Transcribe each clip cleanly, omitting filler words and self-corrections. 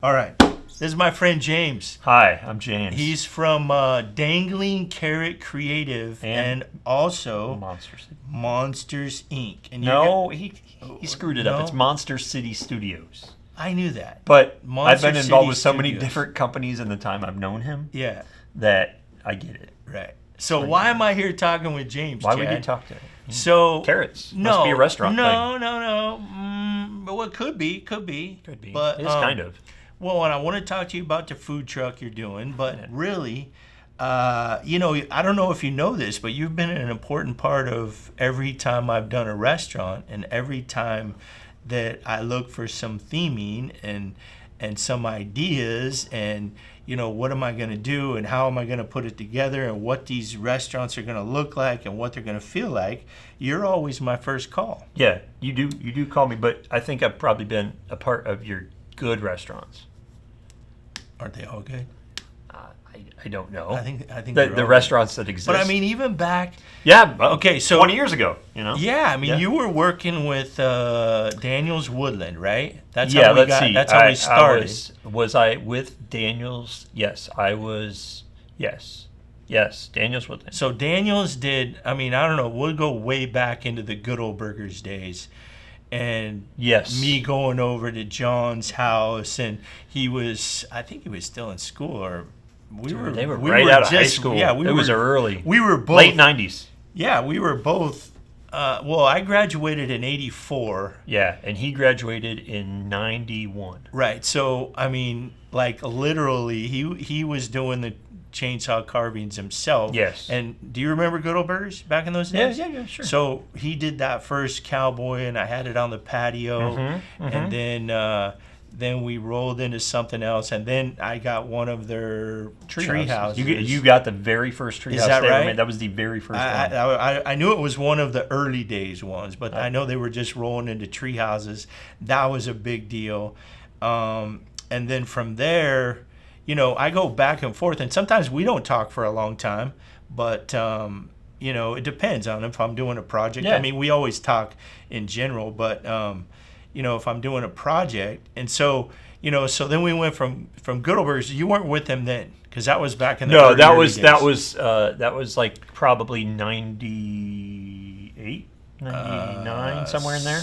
All right. This is my friend James. Hi, I'm James. He's from Dangling Carrot Creative and also Monsters Inc. And no, he screwed it up. It's Monster City Studios. I knew that. But Monster I've been involved City with so many Studios. different companies in the time I've known him. Yeah. That I get it. Right. So why am I here talking with James? Why Chad? would you talk to him? So carrots. No, must be a restaurant thing. No. But what could be. But it's kind of. Well, and I want to talk to you about the food truck you're doing, but really, I don't know if you know this, but you've been an important part of every time I've done a restaurant and every time that I look for some theming and some ideas and, what am I going to do and how am I going to put it together and what these restaurants are going to look like and what they're going to feel like, you're always my first call. Yeah, you do call me, but I think I've probably been a part of your good restaurants. Aren't they all good? I don't know. I think the restaurants that exist. But I mean, even back. Yeah. Okay. So 20 years ago. Yeah. I mean, you were working with Daniel's Woodland, right? That's yeah. How we let's see. That's how we started. Was I with Daniel's? Yes, I was. Yes, Daniel's Woodland. So Daniel's did. I mean, I don't know. We'll go way back into the good old burgers days. And me going over to John's house, and I think he was still in school, or they were right out of high school. Yeah, it was early. We were both late 90s. Yeah, we were both. Well, I graduated in '84. Yeah, and he graduated in '91. Right. So I mean, like literally, he was doing the chainsaw carvings himself. Yes. And do you remember Good Old Burgers back in those days? Yeah, sure. So he did that first cowboy, and I had it on the patio, and then we rolled into something else, and then I got one of their tree houses. You got the very first tree house that they ever right? made. That was the very first one. I knew it was one of the early days ones, but I know they were just rolling into tree houses. That was a big deal. And then from there, I go back and forth, and sometimes we don't talk for a long time, but, it depends on if I'm doing a project. Yeah. I mean, we always talk in general, but, if I'm doing a project. And so, so then we went from Good Old Burgers. You weren't with them then, because that was back in the early days. that was like probably 98, 99, somewhere in there.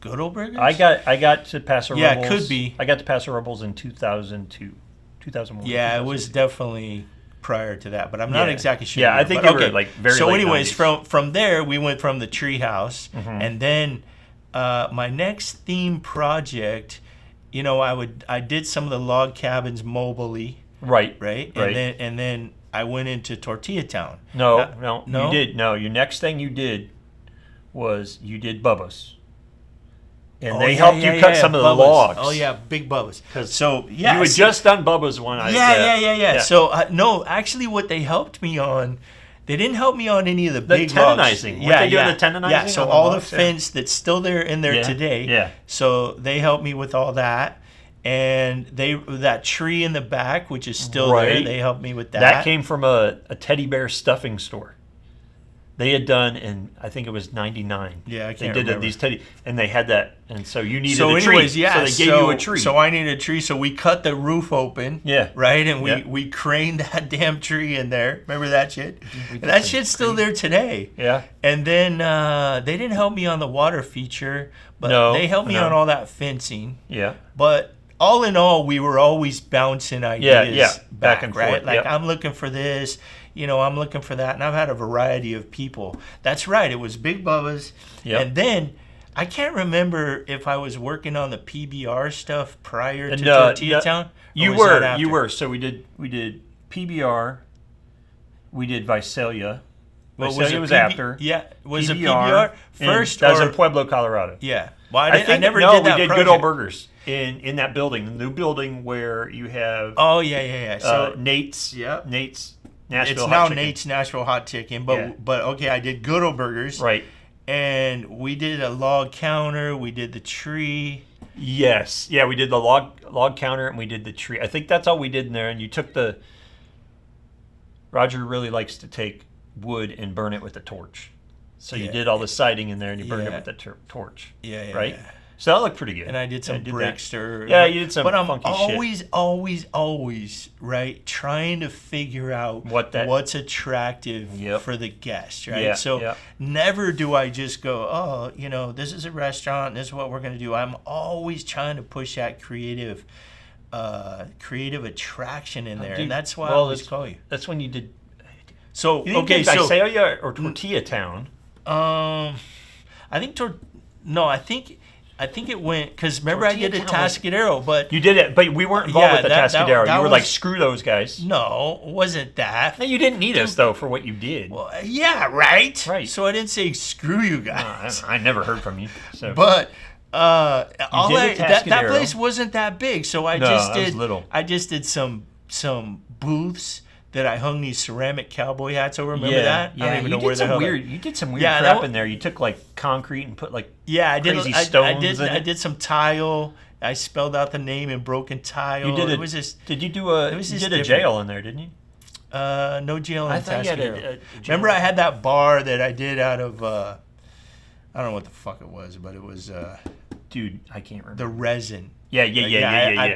Good Old Burgers? I got to Paso Robles. Yeah, it could be. I got to Paso Robles in 2002, 2001. Yeah, it was definitely prior to that, but I'm not exactly sure. Yeah, I think you were like very So late anyways, 90s. from there, we went from the treehouse, and then my next theme project, I did some of the log cabins mobily. Right. And then I went into Tortilla Town. No. You did. No, your next thing you did was you did Bubba's. And they helped you cut some of the logs. Oh, yeah, big Bubba's. You had just done Bubba's one. Yeah. So, no, actually what they helped me on, they didn't help me on any of the big logs. Tenonizing. Weren't they doing the tenonizing? Yeah, so all the fence that's still there in there today. Yeah. So they helped me with all that. And that tree in the back, which is still there, they helped me with that. That came from a teddy bear stuffing store. They had done in, I think it was 99. Yeah, I can't remember. They did these teddy, and they had that, and so you needed a tree. Yeah, so they gave you a tree. So I needed a tree, so we cut the roof open. Yeah. Right, and we craned that damn tree in there. Remember that shit? And that shit's still there today. Yeah. And then they didn't help me on the water feature, but they helped me on all that fencing. Yeah. But all in all, we were always bouncing ideas back and forth. Right? Like, I'm looking for this. I'm looking for that, and I've had a variety of people. That's right. It was Big Bubba's, and then I can't remember if I was working on the PBR stuff prior to Tortilla Town. You were. So we did PBR. We did Visalia. Visalia was after. Yeah, was it PBR first? That was in Pueblo, Colorado. Yeah. Well, I never did that. No, we did project. Good Old Burgers in that building, the new building where you have. Oh yeah. So Nate's. Nashville it's hot now chicken. Nate's Nashville Hot Chicken, but okay, I did Good Old Burgers, right? And we did a log counter. We did the tree. Yes, yeah, we did the log counter and we did the tree. I think that's all we did in there. And you took Roger really likes to take wood and burn it with a torch. So you did all the siding in there and you burned it with the torch. Yeah. Right? So that looked pretty good. And I did some Brickster. Yeah, you did some funky shit. But I'm always, right, trying to figure out what's attractive for the guest, right? Yeah, so never do I just go, oh, this is a restaurant, this is what we're going to do. I'm always trying to push that creative attraction in there, and that's why I always call you. That's when you did. So you did Visalia or Tortilla Town? I think I think it went because remember Tortilla I did a Tascadero, but you did it, but we weren't involved with the Tascadero. You were like, screw those guys. No, it wasn't that. No, you didn't need us though for what you did. Well, yeah, right. Right. So I didn't say screw you guys. I never heard from you. So. But that place wasn't that big, so I just did some booths that I hung these ceramic cowboy hats over. Remember that? Yeah, I don't even know where the hell. You did some weird crap in there. You took like concrete and put like crazy stones in it. I did some tile. I spelled out the name in broken tile. You did it was just. Did you do a? You did a jail in there, didn't you? No jail in Tascadero. Remember, I had that bar that I did out of. I don't know what the fuck it was, but it was. Dude, I can't remember. The resin. Yeah. I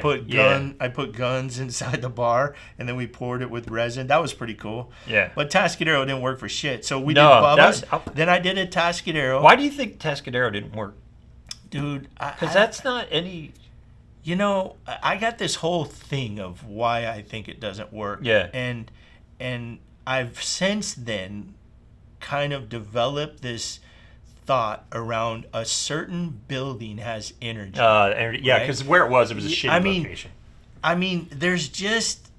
put guns inside the bar, and then we poured it with resin. That was pretty cool. Yeah. But Tascadero didn't work for shit. So we did Bubba's. Then I did a Tascadero. Why do you think Tascadero didn't work? Dude, because that's not any. I got this whole thing of why I think it doesn't work. Yeah. And I've since then kind of developed this thought around a certain building has energy. Because where it was a shitty location. I mean, there's just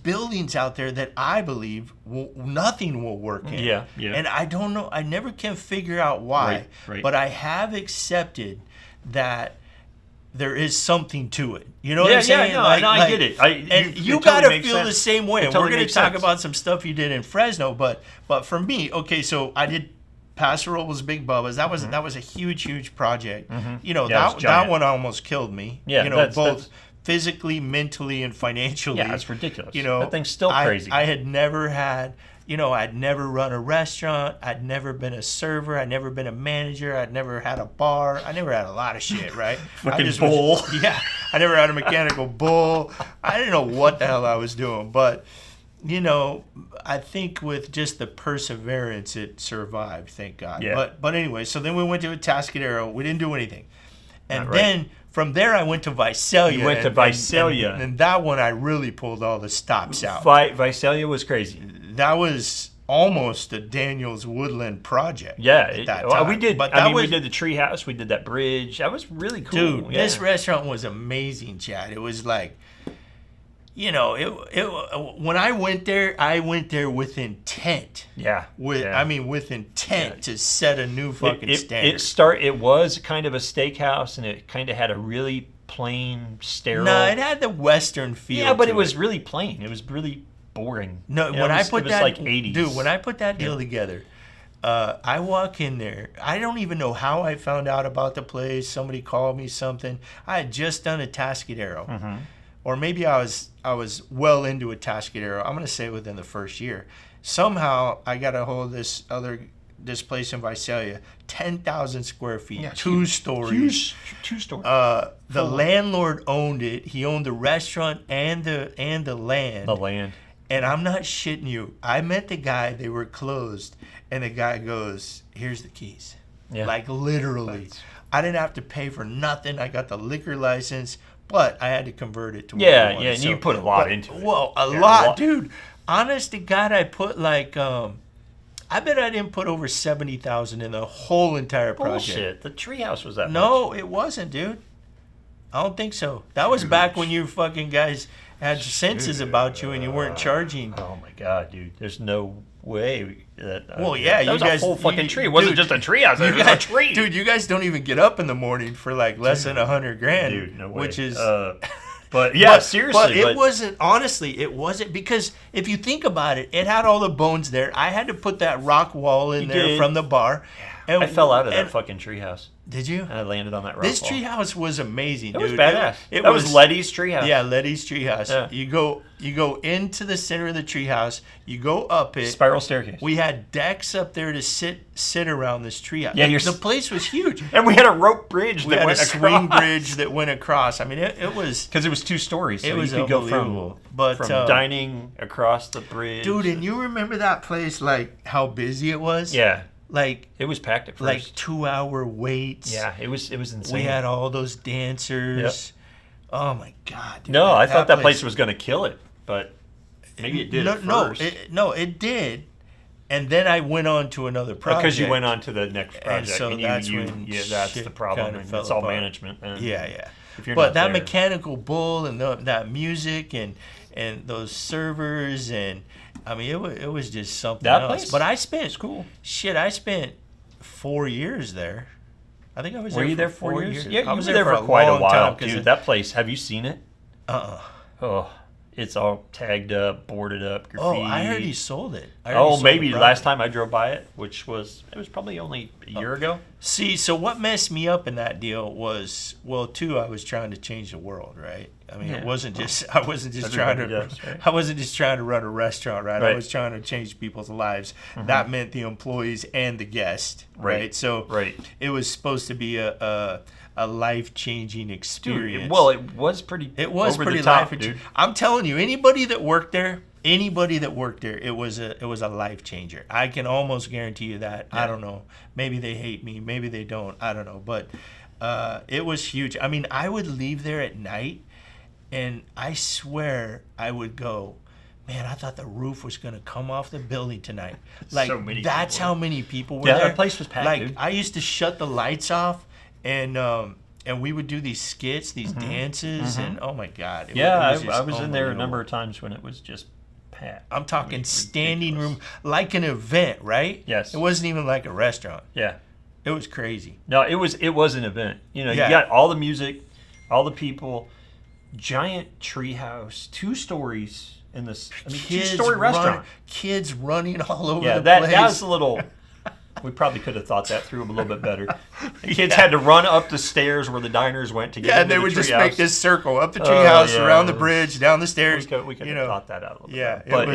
buildings out there that I believe nothing will work in. Yeah. And I don't know. I never can figure out why. Right. But I have accepted that there is something to it. You know what I'm saying? I get it. You got to feel the same way. And we're going to talk about some stuff you did in Fresno. But for me, okay, so I did. Pastoral was Big Bubba's. That was a huge project. Mm-hmm. That one almost killed me. Yeah, both physically, mentally, and financially. Yeah, it's ridiculous. That thing's still crazy. I had never had. I'd never run a restaurant. I'd never been a server. I'd never been a manager. I'd never had a bar. I never had a lot of shit. Right? Bull. I never had a mechanical bull. I didn't know what the hell I was doing, but. I think with just the perseverance, it survived. Thank God. Yeah. But anyway, so then we went to a Tascadero. We didn't do anything, and then from there I went to Visalia. You went to Visalia, and that one I really pulled all the stops out. Visalia was crazy. That was almost a Daniel's Woodland project. Yeah, we did. But we did the treehouse. We did that bridge. That was really cool. Dude, this restaurant was amazing, Chad. It was like. When I went there with intent. Yeah. With intent to set a new fucking standard. It was kind of a steakhouse, and it kind of had a really plain, sterile. No, it had the Western feel. Yeah, but it was really plain. It was really boring. No, when I put that, like 80s. Dude, when I put that deal together, I walk in there. I don't even know how I found out about the place. Somebody called me something. I had just done a Tascadero. Mm-hmm. Or maybe I was well into a Tascadero. I'm going to say within the first year. Somehow I got a hold of this place in Visalia, 10,000 square feet, 2 stories. Huge, 2 stories. The landlord owned it. He owned the restaurant and the land. The land. And I'm not shitting you. I met the guy. They were closed, and the guy goes, "Here's the keys." Yeah. Like literally. I didn't have to pay for nothing. I got the liquor license. But I had to convert it to and you put a lot into it. Well, a lot, dude. Honest to God, I put like I bet I didn't put over 70,000 in the whole entire project. Bullshit. The treehouse was that much. No, it wasn't, dude. I don't think so. That was back when you fucking guys had senses about you and you weren't charging. Oh my God, dude. There's no way that. That was a whole fucking tree. It wasn't just a treehouse. It was a tree. Dude, you guys don't even get up in the morning for like less than $100,000. Dude, no way. Which is. But yeah, seriously. But it wasn't. Honestly, it wasn't because if you think about it, it had all the bones there. I had to put that rock wall in there from the bar. And I fell out of that fucking treehouse. Did you? And I landed on that rock This wall. treehouse was amazing, It dude. was badass. That was Letty's treehouse. Yeah, Letty's treehouse. Yeah. You go into the center of the treehouse. You go up it. Spiral staircase. We had decks up there to sit around this treehouse. Yeah, the place was huge. And we had a rope bridge We that had went a swing across. bridge that went across. I mean, it was Because it was 2 stories. So it was you could go unbelievable. But from dining across the bridge. dude, and you remember that place, like how busy it was? Yeah. Like it was packed at first. like 2-hour waits. Yeah, it was insane. We had all those dancers. Yep. Oh my god. Dude, No, I thought that place was going to kill it, but maybe it did at first. It did. And then I went on to another project. Because you went on to the next project. And so that's that's shit the problem. kinda And fell it's all apart. management. And Yeah. if you're But not that there- mechanical bull and that music and those servers and I mean it was just something That else. place But I spent is cool. Shit, I spent 4 years there. I think I was Were there you for there 4 years? Yeah, I you was were there for a quite a long while, time, dude. That place, have you seen it? Uh-uh. Oh, it's all tagged up, boarded up, graffiti. Oh, I heard he sold it. Maybe last time I drove by it, it was probably only a year ago. See, so what messed me up in that deal was, well, I was trying to change the world, right? I mean, I wasn't just trying to does, right? I wasn't just trying to run a restaurant, right? I was trying to change people's lives. Mm-hmm. That meant the employees and the guest, right? So it was supposed to be a life-changing experience. Dude, well, it was pretty over the top, dude. I'm telling you, anybody that worked there, it was a life changer. I can almost guarantee you that. Yeah. I don't know. Maybe they hate me. Maybe they don't. I don't know. But it was huge. I mean, I would leave there at night, and I swear I would go, man, I thought the roof was going to come off the building tonight. Like, so many that's people. How many people were there. Yeah, that place was packed, like, dude. I used to shut the lights off, and we would do these skits, these dances, and oh my God. I was in there a number of times when it was just packed. I'm talking standing room, like an event, right? Yes. It wasn't even like a restaurant. Yeah. It was crazy. No, it was an event. You know, you got all the music, all the people, giant treehouse, 2 stories in this. I mean, 2-story restaurant. Kids running all over the place. place. That was a little. We probably could have thought that through a little bit better. The kids had to run up the stairs where the diners went to get into and they would just make this circle up the treehouse, treehouse, around the bridge, down the stairs. We could have thought that out a little bit. But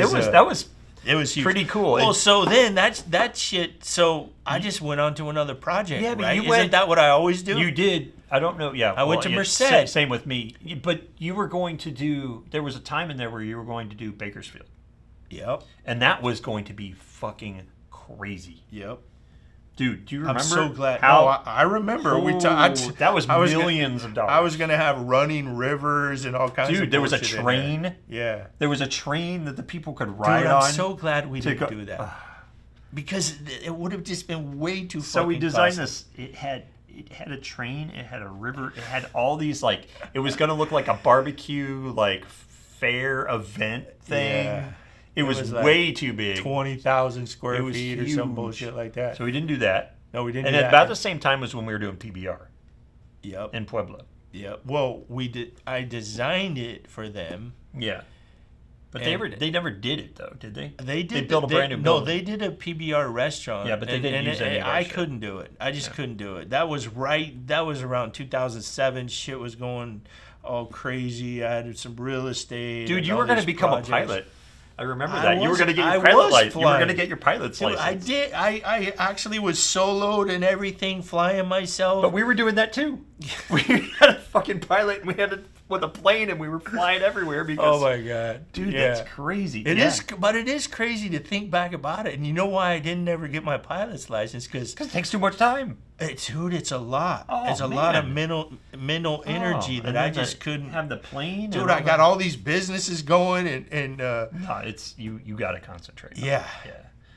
it was huge. Pretty cool. Well, so then that shit. So I just went on to another project. Yeah, but right? Isn't that what I always do? You did. I don't know. Yeah, I went to Merced. Same with me. But you were going to do. There was a time in there where you were going to do Bakersfield. Yep. And that was going to be fucking crazy. Yep. Dude, do you remember? I'm so glad. How, I remember. That was millions of dollars. I was going to have running rivers and all kinds of. Dude, there was a train. Yeah. There was a train that the people could ride on. I'm so glad we didn't do that. Because it would have just been way too. So we designed this. It had a train. It had a river. It had all these like. It was going to look like a barbecue like fair event thing. Yeah. It was like way too big. 20,000 square feet or some bullshit like that. So we didn't do that. No, we didn't do that. And at about the same time was when we were doing PBR. Yep. In Pueblo. Yep. Well, I designed it for them. Yeah. But they never did it though, did they? They did. They built a brand new building. No, they did a PBR restaurant. Yeah, but they didn't use any of our I shit. couldn't do it. I just couldn't do it. That was around 2007. Shit was going all crazy. I had some real estate. Dude, you were going to become a pilot. I remember that. You were going to get your pilot license. You were going to get your pilot's license. I did. I actually was soloed and everything, flying myself. But we were doing that too. We had a fucking pilot and we had with a plane and we were flying everywhere because. Oh my God, dude, that's crazy. It is, but it is crazy to think back about it. And you know why I didn't ever get my pilot's license? Because it takes too much time. Dude, it's a lot. Oh, it's a lot of mental energy that I just couldn't have the plane. Dude, I got all these businesses going and no, it's you got to concentrate. Yeah.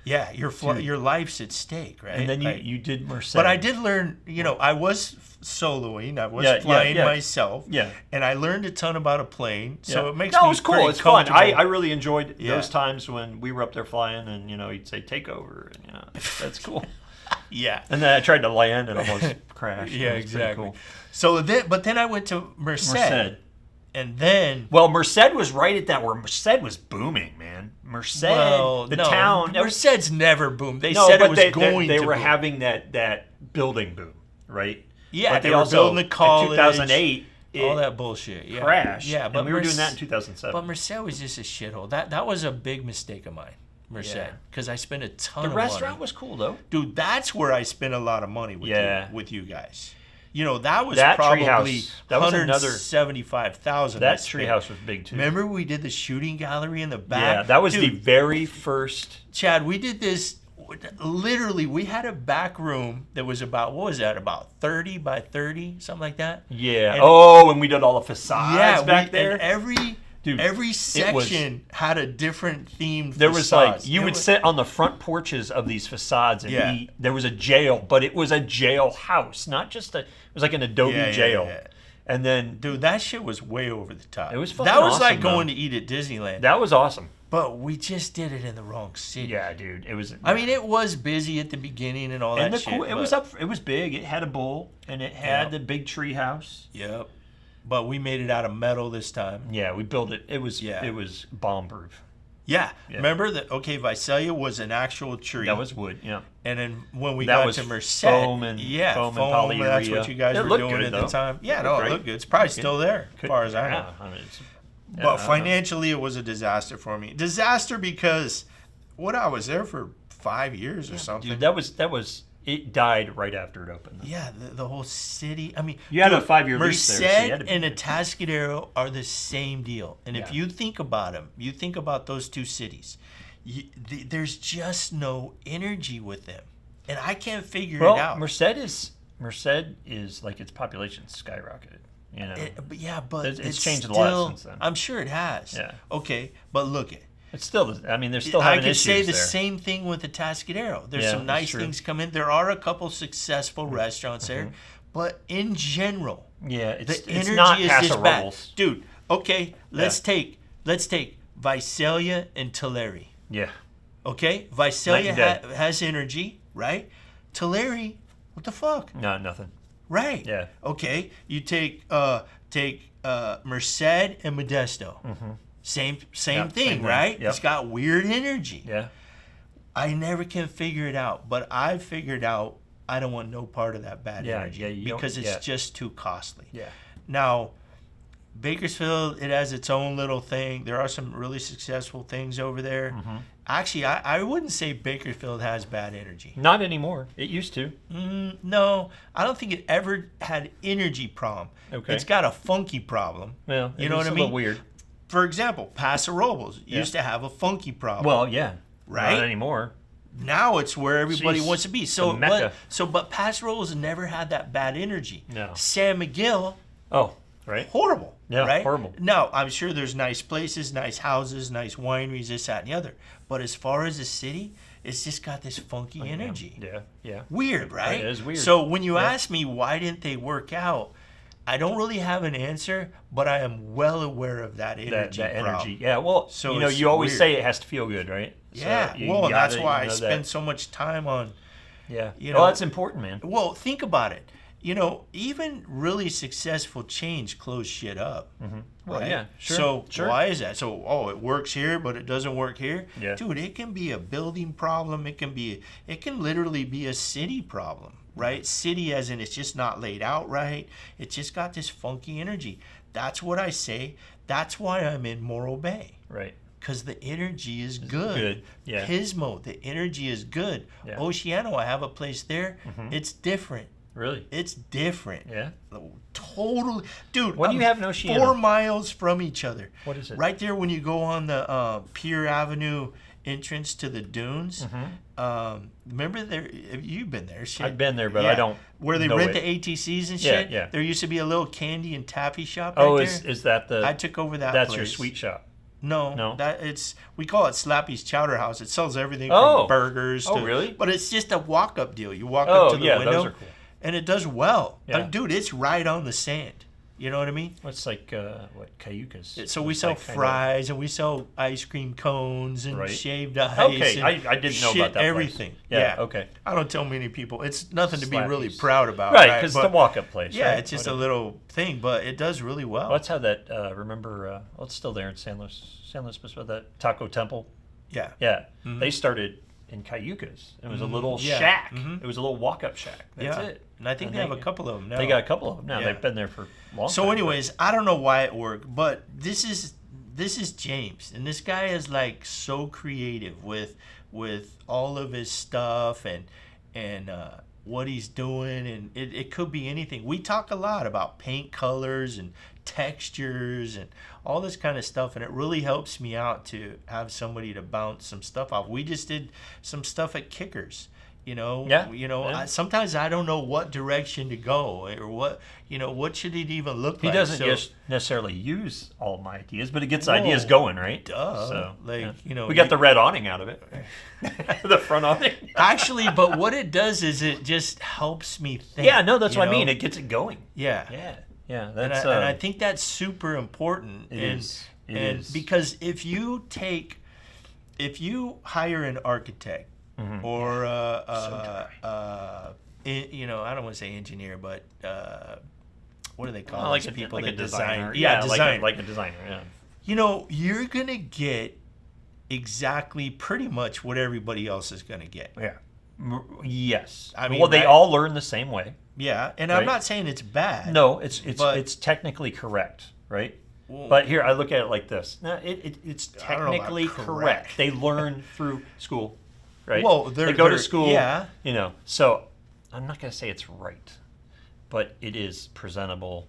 Your life's at stake, right? And then you did Merced. But I did learn. I was soloing. I was flying myself. Yeah. And I learned a ton about a plane. So it makes me it was cool. It's fun. I really enjoyed those times when we were up there flying, and you'd say take over, and that's cool. Yeah. And then I tried to land and almost crashed. Yeah, exactly. Cool. So then I went to Merced. And then... Well, Merced was right at that where Merced was booming, man. Merced, town... Merced's never boomed. They No, said but it was going to they were boom. having that building boom, right? Yeah, but they were building the college. In 2008, all that bullshit. Yeah. crashed. Yeah, but and we were doing that in 2007. But Merced was just a shithole. That was a big mistake of mine, Merced, because I spent a ton of money. The restaurant was cool, though. Dude, that's where I spent a lot of money with you guys. You know, that was that probably treehouse, that was another $175,000. That treehouse was big too. Remember we did the shooting gallery in the back? Yeah, that was the very first. Chad, we did this. Literally, we had a back room that was about, what was that, about 30 by 30, something like that? Yeah. And we did all the facades back there. And every section had a different theme. There was like, you would sit on the front porches of these facades and eat. There was a jail, but it was a jail house, not just it was like an adobe jail. Yeah. And then, dude, that shit was way over the top. It was fucking That was awesome, like going to eat at Disneyland. That was awesome. But we just did it in the wrong city. Yeah, dude. It was. I mean, it was busy at the beginning and all that shit. It was up. It was big. It had a bull and it had the big tree house. Yep. But we made it out of metal this time. Yeah, we built it. It was bomb proof. Yeah. Remember that? Okay, Visalia was an actual tree. That was wood. Yeah. And then when we got to Merced, foam and polyurea. That's what you guys were doing at the time. Yeah, no, it looked good. It's probably still there, as far as I know. But financially, it was a disaster for me. Disaster because I was there for 5 years or something. Dude, that was. It died right after it opened. Yeah, the whole city. I mean, you had a 5-year lease there. Merced and Atascadero are the same deal. And if you think about them, you think about those two cities, there's just no energy with them. And I can't figure it out. Merced is like its population skyrocketed. You know, but it's changed a lot since then. I'm sure it has. Yeah. Okay, but look it. It's still. I mean, there's still having issues there. I could say the same thing with the Atascadero. There's some nice things come in. There are a couple successful restaurants there, but in general, the energy not is just bad. Dude, okay, let's take Visalia and Tulare. Yeah. Okay, Visalia has energy, right? Tulare, what the fuck? No, nothing. Right. Yeah. Okay, you take Merced and Modesto. Mm-hmm. Same thing, right? Yep. It's got weird energy. Yeah. I never can figure it out, but I've figured out I don't want no part of that bad energy because it's just too costly. Yeah. Now, Bakersfield, it has its own little thing. There are some really successful things over there. Mm-hmm. Actually, I wouldn't say Bakersfield has bad energy. Not anymore. It used to. No, I don't think it ever had energy problem. Okay. It's got a funky problem. Well, you know what I mean? A little weird. For example, Paso Robles used to have a funky problem. Well, yeah. Right? Not anymore. Now it's where everybody wants to be. But Paso Robles never had that bad energy. No. San Miguel. Oh, right. Horrible. Yeah, right? horrible. Now, I'm sure there's nice places, nice houses, nice wineries, this, that, and the other. But as far as the city, it's just got this funky energy. Yeah. Weird, right? It is weird. So when you ask me why didn't they work out, I don't really have an answer, but I am well aware of that energy. That energy. Yeah, well, so you always say it has to feel good, right? Yeah, So that's why I spend so much time on. Yeah. Well, that's important, man. Well, think about it. Even really successful chains close shit up. Mm-hmm. Well, right? yeah, sure. So why is that? So, it works here, but it doesn't work here? Yeah. Dude, it can be a building problem. It can literally be a city problem, right? City as in it's just not laid out right. It's just got this funky energy. That's what I say. That's why I'm in Morro Bay. Right. Because the energy is good. Yeah. Pismo, the energy is good. Yeah. Oceano, I have a place there. Mm-hmm. It's different. Really? It's different. Yeah? Totally. Dude, what do you have in Oceano? 4 miles from each other. What is it? Right there when you go on the Pier Avenue entrance to the dunes. Mm-hmm. Remember there? You've been there. Shit. I've been there, but I don't where they rent the ATCs and shit? Yeah. There used to be a little candy and taffy shop right there. Is that the... I took over that That's place. your sweet shop? No. We call it Slappy's Chowder House. It sells everything from burgers to... really? But it's just a walk-up deal. You walk up to the window. Those are cool. And it does well. Yeah. Dude, it's right on the sand. You know what I mean? It's like cayucas. So we sell fries and we sell ice cream cones and shaved ice. Okay, and I didn't know about that. Everything. Place. Yeah. Okay. I don't tell many people. It's nothing to be really proud about. Right, because it's a walk-up place. Yeah, right? it's just a little thing, but it does really well. Let's have that. Remember, it's still there in San Luis Obispo, that Taco Temple. Yeah. Yeah. They started in cayucas. It was a little shack. It was a little walk-up shack. That's it. And I think they have a couple of them now. They got a couple of them now. They've been there for a long time. So anyways, I don't know why it worked, but this is James, and this guy is like so creative with all of his stuff and what he's doing, and it could be anything. We talk a lot about paint colors and textures and all this kind of stuff, and it really helps me out to have somebody to bounce some stuff off. We just did some stuff at Kickers. Sometimes I don't know what direction to go or what should it even look like. He doesn't just necessarily use all my ideas, but it gets ideas going, right? Duh. So, we got the red awning out of it, the front awning. Actually, but what it does is it just helps me think. Yeah, no, that's what I mean. It gets it going. Yeah. That's, and I think that's super important. It is. Because if you hire an architect. Or I don't want to say engineer, but what do they call those people that design? Design. Like a designer. Yeah. You're gonna get exactly pretty much what everybody else is gonna get. Yeah. Yes. I mean, they all learn the same way. Yeah, and I'm not saying it's bad. No, it's technically correct, right? Well, but here I look at it like this. No, it's technically correct. They learn through school. Right. Well, they go to school. Yeah. So I'm not going to say it's right, but it is presentable.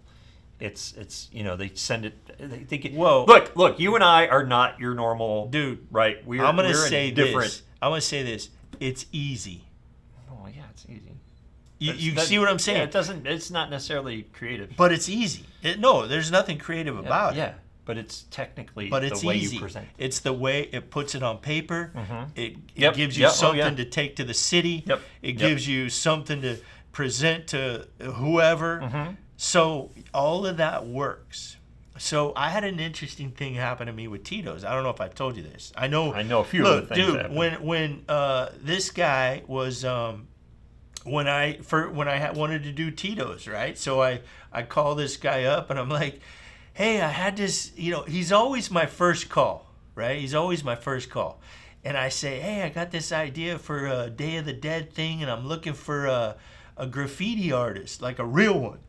It's they send it. They get. Whoa. Look. You and I are not your normal dude. Right. I'm going to say different. I'm going to say this. It's easy. Oh yeah, it's easy. You see what I'm saying? Yeah, it's not necessarily creative. But it's easy. There's nothing creative about it. Yeah. But it's technically the way you present it. It's the way it puts it on paper. It gives you Yep. something to take to the city. Yep. It gives you something to present to whoever. So all of that works. So I had an interesting thing happen to me with Tito's. I don't know if I've told you this. I know a few of the things. Look, dude, when this guy was when I wanted to do Tito's, right? So I call this guy up and I'm like, hey, I had this, he's always my first call, right? He's always my first call. And I say, hey, I got this idea for a Day of the Dead thing, and I'm looking for a graffiti artist, like a real one.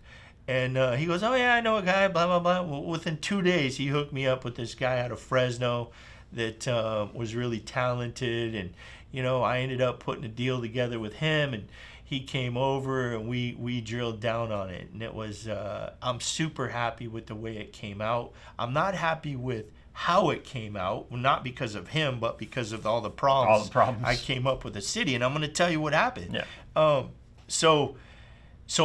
And he goes, oh, yeah, I know a guy, blah, blah, blah. Well, within 2 days, he hooked me up with this guy out of Fresno that was really talented. And, I ended up putting a deal together with him, and he came over and we drilled down on it, and it was I'm super happy with the way it came out. I'm not happy with how it came out, not because of him, but because of all the problems I came up with the city, and I'm going to tell you what happened. Yeah. So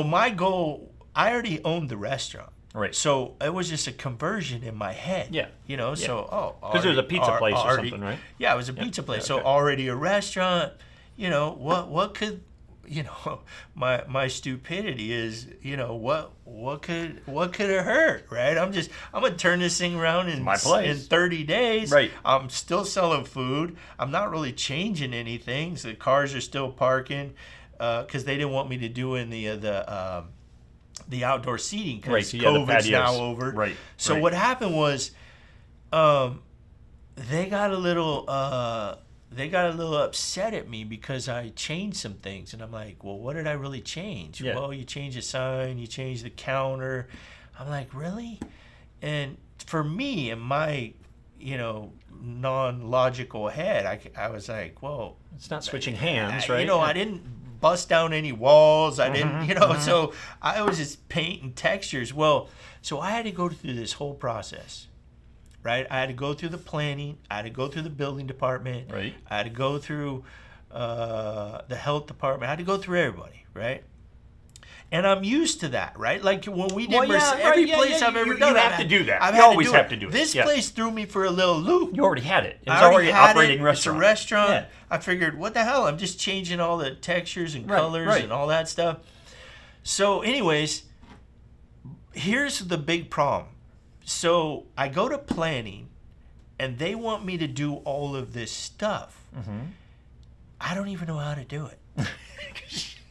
my goal, I already owned the restaurant. Right. So it was just a conversion in my head. Yeah. So because it was a pizza place or something, right? Yeah, it was a pizza place. Yeah, okay. So already a restaurant. What could my stupidity is, what could it hurt, right? I'm gonna turn this thing around in 30 days. Right. I'm still selling food. I'm not really changing anything. So the cars are still parking because they didn't want me to do in the outdoor seating because COVID's now over. Right. So what happened was they got a little upset at me because I changed some things. And I'm like, well, what did I really change? Yeah. Well, you changed the sign, you changed the counter. I'm like, really? And for me, in my, non-logical head, I was like, well. It's not switching hands, right? I didn't bust down any walls. I didn't, so I was just painting textures. Well, so I had to go through this whole process. Right, I had to go through the planning. I had to go through the building department. Right, I had to go through the health department. I had to go through everybody. Right, and I'm used to that. Right, like when we did every place I've ever done. You have to do that. You always have to do it. This place threw me for a little loop. You already had it. It was already operating restaurant. It's a restaurant. Yeah. I figured, what the hell? I'm just changing all the textures and colors and all that stuff. So, anyways. here's the big problem. So I go to planning, and they want me to do all of this stuff. Mm-hmm. I don't even know how to do it.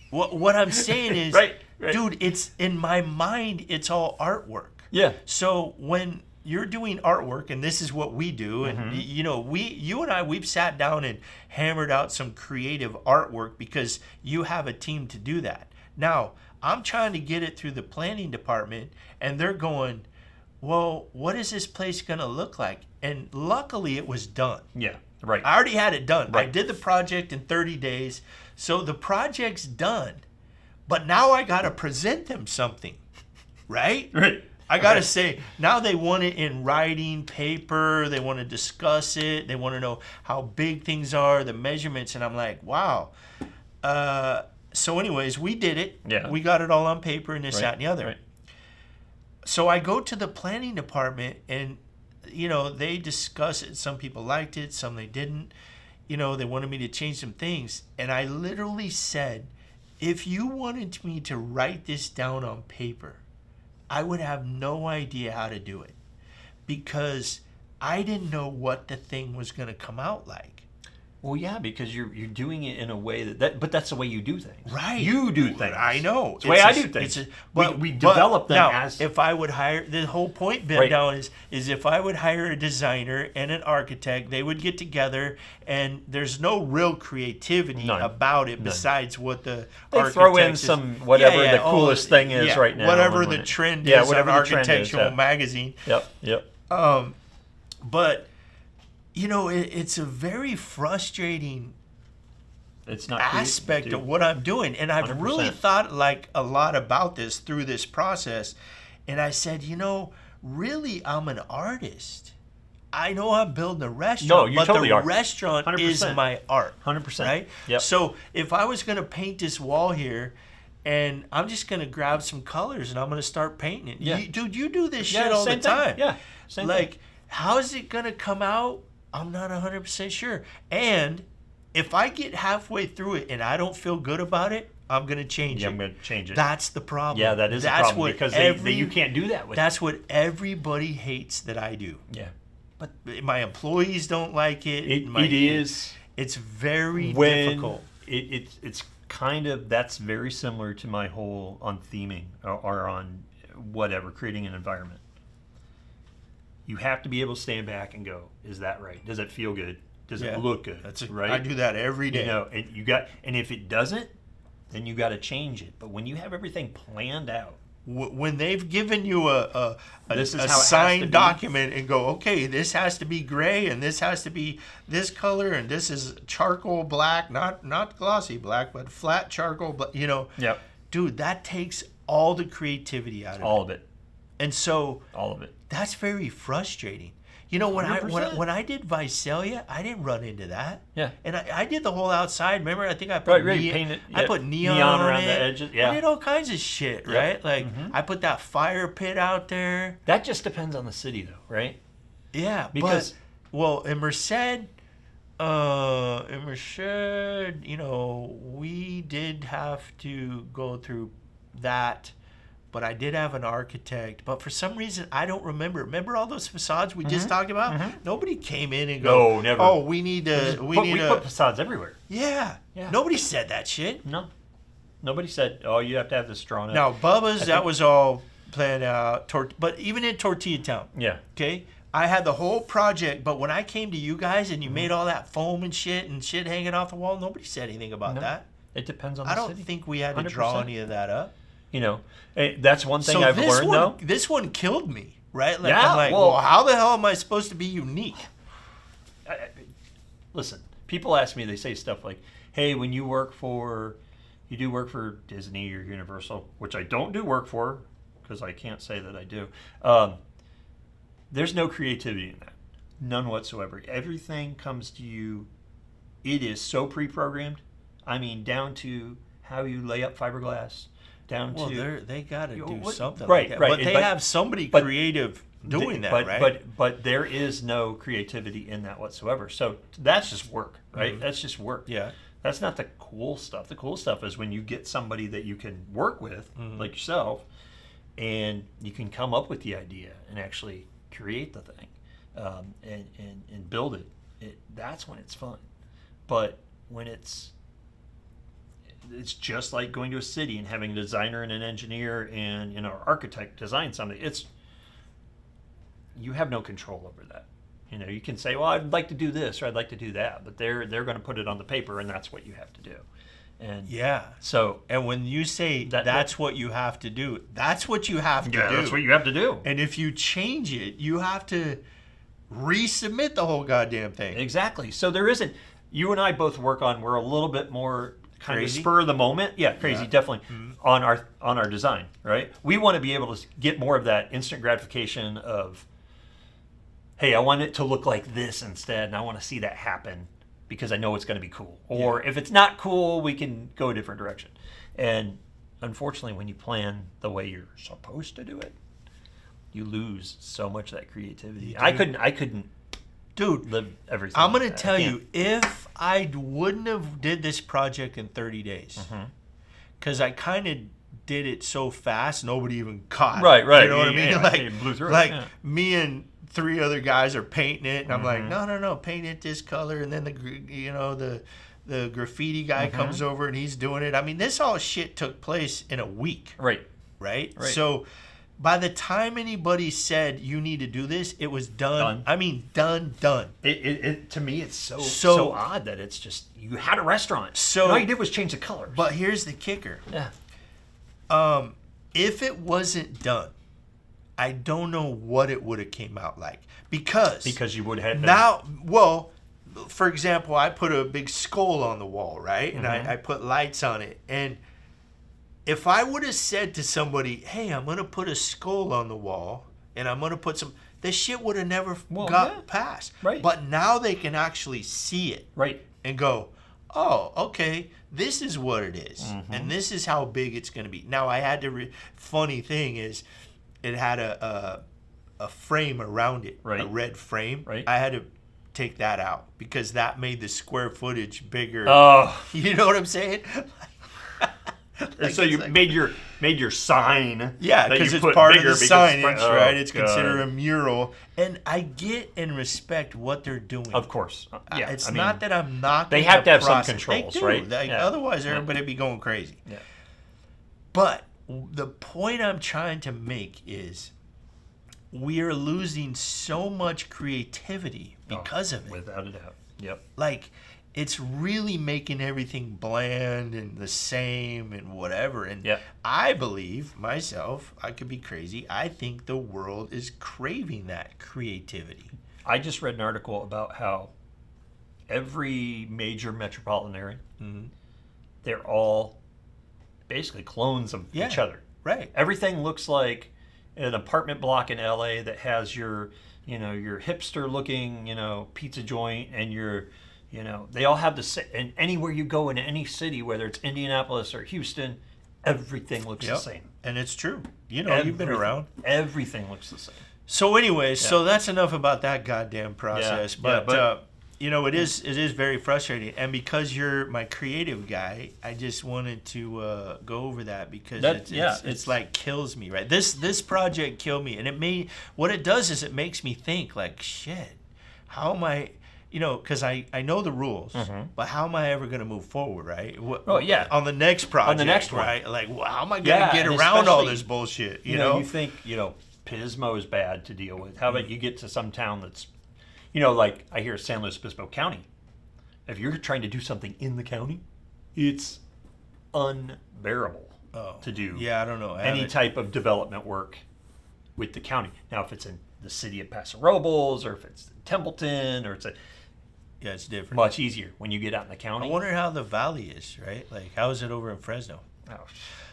What I'm saying is, right. dude, it's in my mind, it's all artwork. Yeah. So when you're doing artwork, and this is what we do, and you and I, we've sat down and hammered out some creative artwork because you have a team to do that. Now, I'm trying to get it through the planning department, and they're going, well, what is this place going to look like? And luckily, it was done. Yeah, right. I already had it done. Right. I did the project in 30 days. So the project's done. But now I got to present them something, right? Right. I got to say, now they want it in writing, paper. They want to discuss it. They want to know how big things are, the measurements. And I'm like, wow. So anyways, we did it. Yeah. We got it all on paper and this, that, and the other. Right. So I go to the planning department, and they discuss it. Some people liked it, some they didn't. They wanted me to change some things. And I literally said, if you wanted me to write this down on paper, I would have no idea how to do it, because I didn't know what the thing was going to come out like. Well, yeah, because you're doing it in a way but that's the way you do things. Right. You do things. I know. It's the way I do things. We develop them now, as... if I would hire... The whole point, Ben, Right. down is if I would hire a designer and an architect, they would get together, and there's no real creativity about it besides what the architect throw in is. some whatever the coolest thing is right now. Whatever the trend is on Architectural Magazine. Yep. But... it's a very frustrating aspect of what I'm doing. And I've 100%. really thought a lot about this through this process. And I said, really, I'm an artist. I know I'm building a restaurant, but the restaurant 100%. is my art. 100%. Right? Yep. So if I was going to paint this wall here, and I'm just going to grab some colors and I'm going to start painting it. Yeah. You do this shit all the same time. thing. Yeah, same thing. How is it going to come out? I'm not 100% sure. And if I get halfway through it and I don't feel good about it, I'm going to change it. I'm going to change it. That's the problem. Yeah, that is the problem, because you can't do that with That's what everybody hates that I do. Yeah. But my employees don't like it. It is. It's very difficult. It's kind of, that's very similar to my whole on theming or on whatever, creating an environment. You have to be able to stand back and go, is that right? Does it feel good? Does it look good? Right? I do that every day. And if it doesn't, then you got to change it. But when you have everything planned out, when they've given you a signed document and go, okay, this has to be gray and this has to be this color and this is charcoal black, not glossy black, but flat charcoal black, Yep. Dude, that takes all the creativity out of it. All of it. And so all of it. That's very frustrating. When I did Visalia, I didn't run into that. Yeah. And I did the whole outside. Remember, I think I put I put neon around it. the edges. Yeah. I did all kinds of shit, right? I put that fire pit out there. That just depends on the city, though, right? Yeah, because in Merced, we did have to go through that. But I did have an architect. But for some reason, I don't remember. Remember all those facades we just talked about? Mm-hmm. Nobody came in and go, no, never. Oh, we need to... We put facades everywhere. Yeah. Nobody said that shit. No. Nobody said, oh, you have to have this drawn up. Now, Bubba's, that was all planned out. But even in Tortilla Town. Yeah. Okay? I had the whole project, but when I came to you guys and you made all that foam and shit hanging off the wall, nobody said anything about that. It depends on the city. I don't think we had to draw any of that up. That's one thing I've learned, though. This one killed me, right? I'm like, well, how the hell am I supposed to be unique? Listen, people ask me, they say stuff like, hey, when you do work for Disney or Universal, which I don't do work for, because I can't say that I do, there's no creativity in that. None whatsoever. Everything comes to you. It is so pre-programmed. I mean, down to how you lay up fiberglass, they got to do something right, like that. Right. But they have somebody creative doing that, right? But there is no creativity in that whatsoever. So that's just work, right? Mm-hmm. That's just work. Yeah. That's not the cool stuff. The cool stuff is when you get somebody that you can work with, like yourself, and you can come up with the idea and actually create the thing, and build it. That's when it's fun. But when it's just like going to a city and having a designer and an engineer and an architect design something. You have no control over that. You can say, well, I'd like to do this or I'd like to do that, but they're going to put it on the paper, and that's what you have to do. And so, and when you say that's what you have to do, that's what you have to do. That's what you have to do. And if you change it, you have to resubmit the whole goddamn thing. Exactly. So there isn't. You and I both we're a little bit more kind crazy? of spur of the moment. Yeah, crazy, definitely. On our design, right? We want to be able to get more of that instant gratification of, hey, I want it to look like this instead, and I want to see that happen because I know it's going to be cool. Or if it's not cool, we can go a different direction. And unfortunately, when you plan the way you're supposed to do it, you lose so much of that creativity. I couldn't Dude, live everything. I'm going to tell you, if I wouldn't have did this project in 30 days, because I kind of did it so fast, nobody even caught. Right. You know what I mean? Yeah, like, it blew through like it. me and 3 other guys are painting it, and I'm like, no, paint it this color, and then the graffiti guy comes over and he's doing it. I mean, this all shit took place in a week. Right. So by the time anybody said you need to do this, it was done. I mean, done. It to me, it's so odd that it's just you had a restaurant. So and all you did was change the colors. But here's the kicker. Yeah. If it wasn't done, I don't know what it would have came out like because you would have now. Well, for example, I put a big skull on the wall, right, and I put lights on it, and if I would have said to somebody, "Hey, I'm gonna put a skull on the wall, and I'm gonna put some," this shit would have never got past. Right. But now they can actually see it. Right. And go, oh, okay, this is what it is, and this is how big it's going to be. Now, I had to. Funny thing is, it had a frame around it, a red frame. Right. I had to take that out because that made the square footage bigger. Oh, you know what I'm saying? Like, so you made your sign. Yeah, because it's part of the signage, right? It's considered a mural, and I get and respect what they're doing. Of course, yeah. It's not that I'm knocking. They have to have some process. controls, They do. right? Like, otherwise, everybody would be going crazy. Yeah. But the point I'm trying to make is we are losing so much creativity because of it. Without a doubt. Yep. Like, it's really making everything bland and the same and whatever. And I believe, myself, I could be crazy, I think the world is craving that creativity. I just read an article about how every major metropolitan area, they're all basically clones of each other. Right. Everything looks like an apartment block in LA that has your hipster looking, pizza joint and they all have the same. And anywhere you go in any city, whether it's Indianapolis or Houston, everything looks the same. And it's true. You've been around. Everything looks the same. So anyways, so that's enough about that goddamn process. But it is very frustrating. And because you're my creative guy, I just wanted to go over that because it's like kills me, right? This project killed me. And what it does is it makes me think like, shit, how am I... because I know the rules, but how am I ever going to move forward, right? On the next project, on the next one, right? Like, how am I going to get around all this bullshit? You know, you think Pismo is bad to deal with. How about you get to some town that's, like I hear San Luis Obispo County. If you're trying to do something in the county, it's unbearable to do. Yeah, I don't know. Any type of development work with the county. Now, if it's in the city of Paso Robles or if it's in Templeton or it's it's different. Much easier when you get out in the county. I wonder how the valley is, right? Like, how is it over in Fresno? Oh,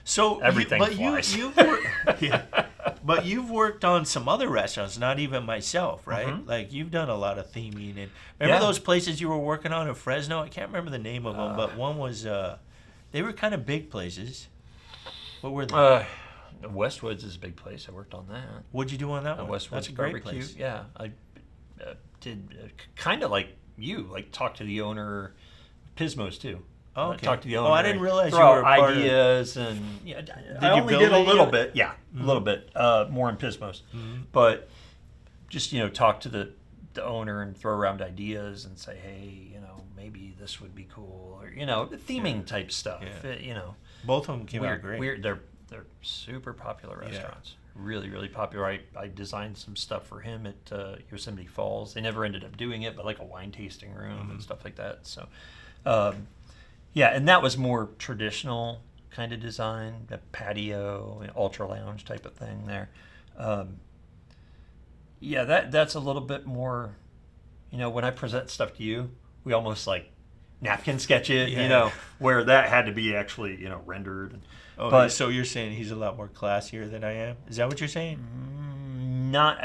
so everything flies. But you've worked on some other restaurants, not even myself, right? Like, you've done a lot of theming. And remember those places you were working on in Fresno? I can't remember the name of them, but one was, they were kind of big places. What were they? Westwoods is a big place. I worked on that. What'd you do on that one? Westwoods That's a great barbecue. place. Yeah, I did kind of like you, like talk to the owner, Pismo's too. Oh, okay. Talk to the owner. Oh, I didn't realize you throw were a out part ideas and I you only build did a any little of bit. Yeah, a little bit more in Pismos, but just talk to the owner and throw around ideas and say, hey, maybe this would be cool, or theming type stuff. Both of them came out great. They're super popular restaurants. Really, really popular. I designed some stuff for him at Yosemite Falls. They never ended up doing it, but like a wine tasting room and stuff like that. So, and that was more traditional kind of design, a patio, ultra lounge type of thing there. That's a little bit more, when I present stuff to you, we almost like napkin sketch it, where that had to be actually, rendered. But so you're saying he's a lot more classier than I am? Is that what you're saying? Not,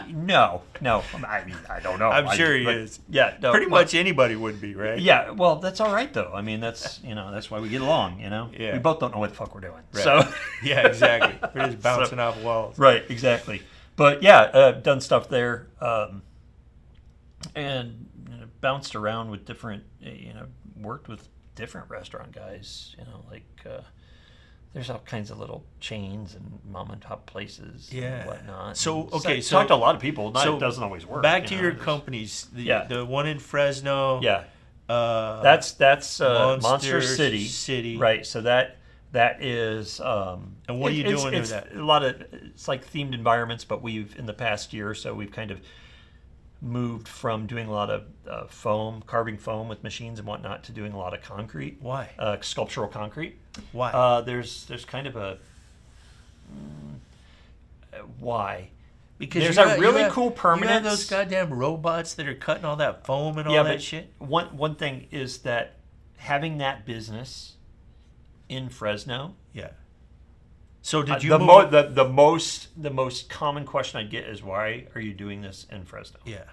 no. I mean, I don't know. I'm sure he is. Yeah, no, pretty much anybody would be, right? Yeah, well, that's all right though. I mean, that's that's why we get along. Yeah. We both don't know what the fuck we're doing. Right. So yeah, exactly. We're just bouncing off walls. Right, exactly. But yeah, done stuff there, and bounced around with different, worked with different restaurant guys. There's all kinds of little chains and mom and pop places and whatnot. So talked to a lot of people. It doesn't always work. Back to your companies. The one in Fresno. Yeah. That's Monster City. Right. So that is. And what are you doing with that? It's like themed environments, but we've in the past year or so we've kind of moved from doing a lot of carving foam with machines and whatnot, to doing a lot of concrete. Why? Sculptural concrete. Why? There's kind of a why. Because there's a really cool permanence. You have those goddamn robots that are cutting all that foam and all that shit. One thing is that having that business in Fresno. Yeah. So did you the most common question I get is, why are you doing this in Fresno? Yeah.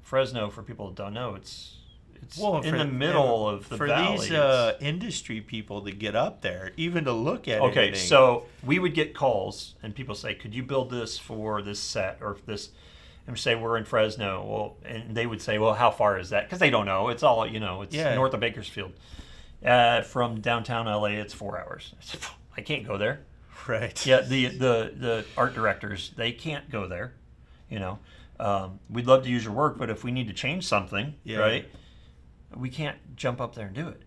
Fresno, for people that don't know, it's in the middle of the valley. For these industry people to get up there, even to look at it. Okay, so we would get calls and people say, could you build this for this set or this? And say, we're in Fresno. Well, and they would say, well, how far is that? Because they don't know. It's all, it's north of Bakersfield. From downtown LA, it's 4 hours. I can't go there. Right. Yeah, the art directors, they can't go there. We'd love to use your work, but if we need to change something, right, we can't jump up there and do it.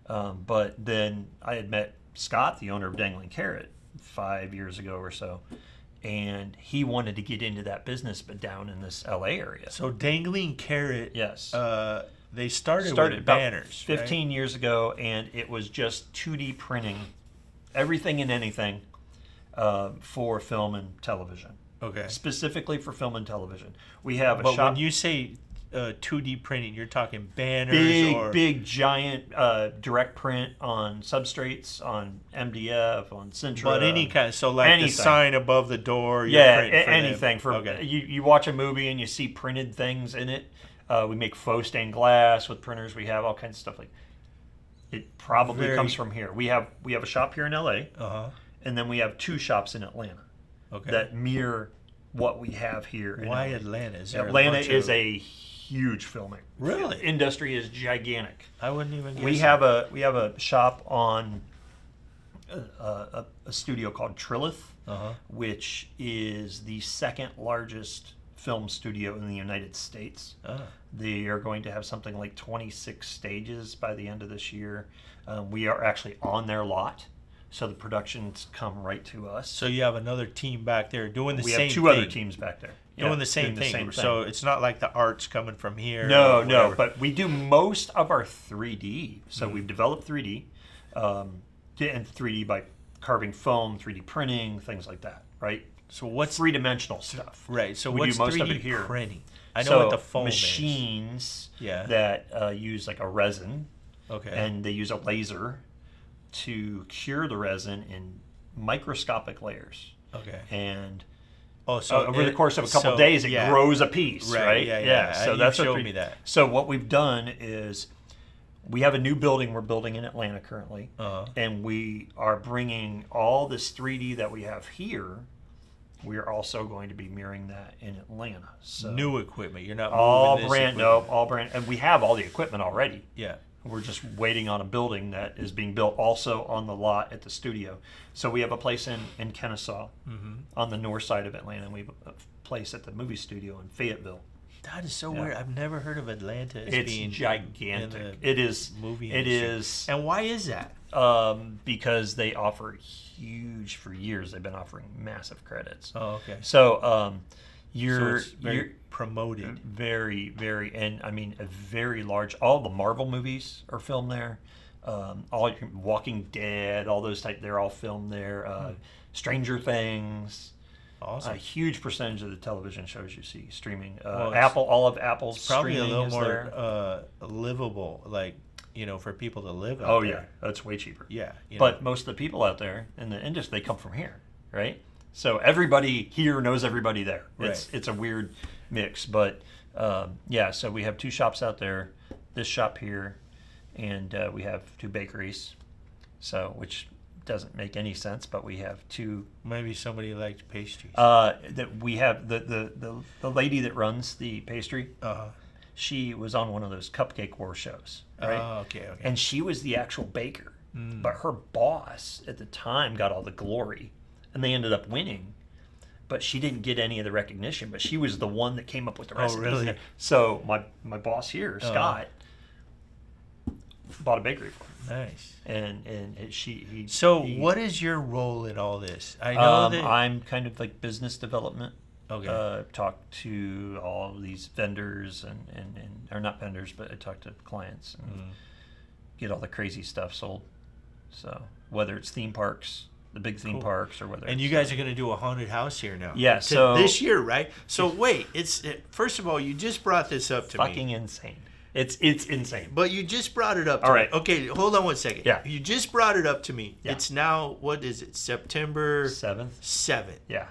But then I had met Scott, the owner of Dangling Carrot, 5 years ago or so, and he wanted to get into that business, but down in this LA area. So Dangling Carrot, yes, they started with banners, 15 years ago, and it was just 2D printing everything and anything for film and television. Okay. Specifically for film and television. We have a shop. But when you say 2D printing, you're talking banners big, giant direct print on substrates, on MDF, on Sintra. But any kind, so like anything. The sign above the door. Anything. Okay. You watch a movie and you see printed things in it. We make faux stained glass with printers. We have all kinds of stuff like. It probably comes from here. We have a shop here in LA, and then we have 2 shops in Atlanta that mirror what we have here. Why Atlanta? Atlanta is a huge filming. Really? Industry is gigantic. I wouldn't even guess. We have a shop on a studio called Trillith, which is the second largest film studio in the United States. They are going to have something like 26 stages by the end of this year. We are actually on their lot, so the productions come right to us. So you have another team back there doing the same thing. We have 2 other teams back there. Doing the same thing. So it's not like the art's coming from here. No, but we do most of our 3D. So we've developed 3D, and 3D by carving foam, 3D printing, things like that, right? So what's 3-dimensional stuff? Right. So we what's do most 3D of it here. Printing? I know what the foam machines is. that use like a resin, okay, and they use a laser to cure the resin in microscopic layers. Okay. And so over the course of a couple of days, it grows a piece, right? Yeah. So that's what me that. So what we've done is we have a new building we're building in Atlanta currently, and we are bringing all this 3D that we have here. We are also going to be mirroring that in Atlanta. So new equipment. You're not all moving brand. Equipment. No, all brand, and we have all the equipment already. Yeah. We're just waiting on a building that is being built also on the lot at the studio. So we have a place in Kennesaw on the north side of Atlanta, and we have a place at the movie studio in Fayetteville. That is so weird. I've never heard of Atlanta as It's being gigantic. It is. Movie It industry. is. And why is that? Because they offer for years. They've been offering massive credits. Oh, okay. So So it's very promoted. Very, very, and I mean a very large. All the Marvel movies are filmed there. All Walking Dead, all those type. They're all filmed there. Stranger Things. Awesome. A huge percentage of the television shows you see streaming. Well, All of Apple's Probably a streaming little is more there. livable, like, for people to live out Oh there. yeah, that's way cheaper. Yeah. But most of the people out there in the industry, they come from here, right? So everybody here knows everybody there. It's a weird mix, but so we have 2 shops out there, this shop here, and we have 2 bakeries. So which doesn't make any sense, but we have 2. Maybe somebody liked pastries. That we have the lady that runs the pastry. She was on one of those Cupcake War shows, right? Oh, okay. And she was the actual baker, but her boss at the time got all the glory, and they ended up winning. But she didn't get any of the recognition. But she was the one that came up with the recipes. Oh, really? So my boss here, Scott, bought a bakery for him. Nice. What is your role in all this? I know that I'm kind of like business development. Okay. Talk to all these vendors and or not vendors, but I talk to clients and get all the crazy stuff sold. So whether it's theme parks, the big theme parks, or whether you guys are going to do a haunted house here now. Yeah. So this year, right? So wait, first of all, you just brought this up to me. Fucking insane. It's insane. But you just brought it up to me. All right. Okay, hold on one second. Yeah. You just brought it up to me. Yeah. It's now, what is it, September 7th. Yeah.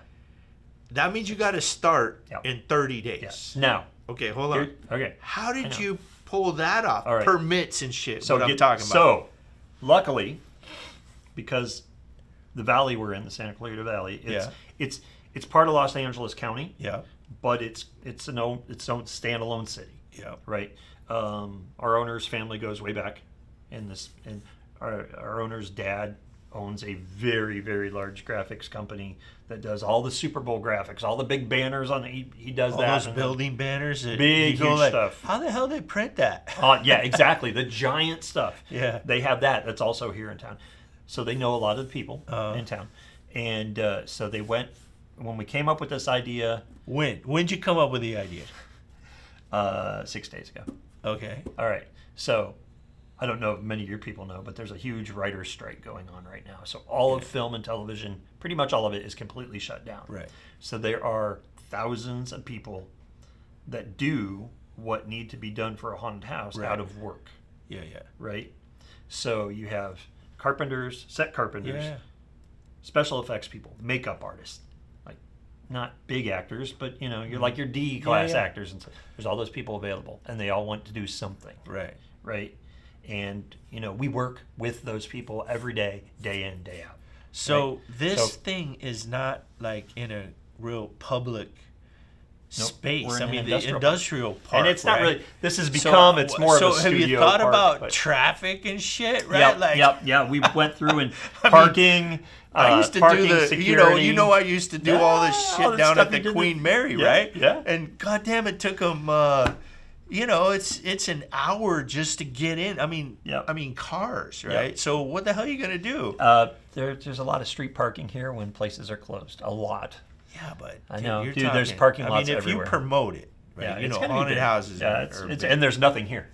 That means you got to start in 30 days. Yes. Now. Okay, hold on. Okay. How did you pull that off? All right. Permits and shit, So what I'm talking about. So, luckily, because the valley we're in, the Santa Clarita Valley, it's part of Los Angeles County. Yeah. But it's its own standalone city. Yeah. Right. Our owner's family goes way back, and our owner's dad owns a very, very large graphics company that does all the Super Bowl graphics, all the big banners on the. He does all that. Those building banners. That big, huge stuff. How the hell they print that? Yeah, exactly. The giant stuff. Yeah. They have that. That's also here in town. So they know a lot of the people in town, and so they went when we came up with this idea. When'd you come up with the idea? 6 days ago. Okay. All right. So I don't know if many of your people know, but there's a huge writer's strike going on right now. So all of film and television, pretty much all of it, is completely shut down. Right. So there are thousands of people that do what need to be done for a haunted house out of work. Yeah. Right? So you have carpenters, set carpenters, Yeah. special effects people, makeup artists. Not big actors, but you're like your D class actors, and so there's all those people available, and they all want to do something, right? And we work with those people every day, day in, day out. So this thing is not like in a real public space. I mean, the industrial park, and it's not right? really. This has become. It's more of a studio. So have you thought park, about traffic and shit, right? Yeah. We went through and parking. I used to do the, security. I used to do all this shit down at the Queen Mary, right? Yeah. And goddamn, it took them, it's an hour just to get in. I mean, cars, right? So what the hell are you gonna do? There's a lot of street parking here when places are closed. A lot. Yeah, but I know, dude. There's parking lots everywhere. If you promote it, right? Haunted houses. And there's nothing here.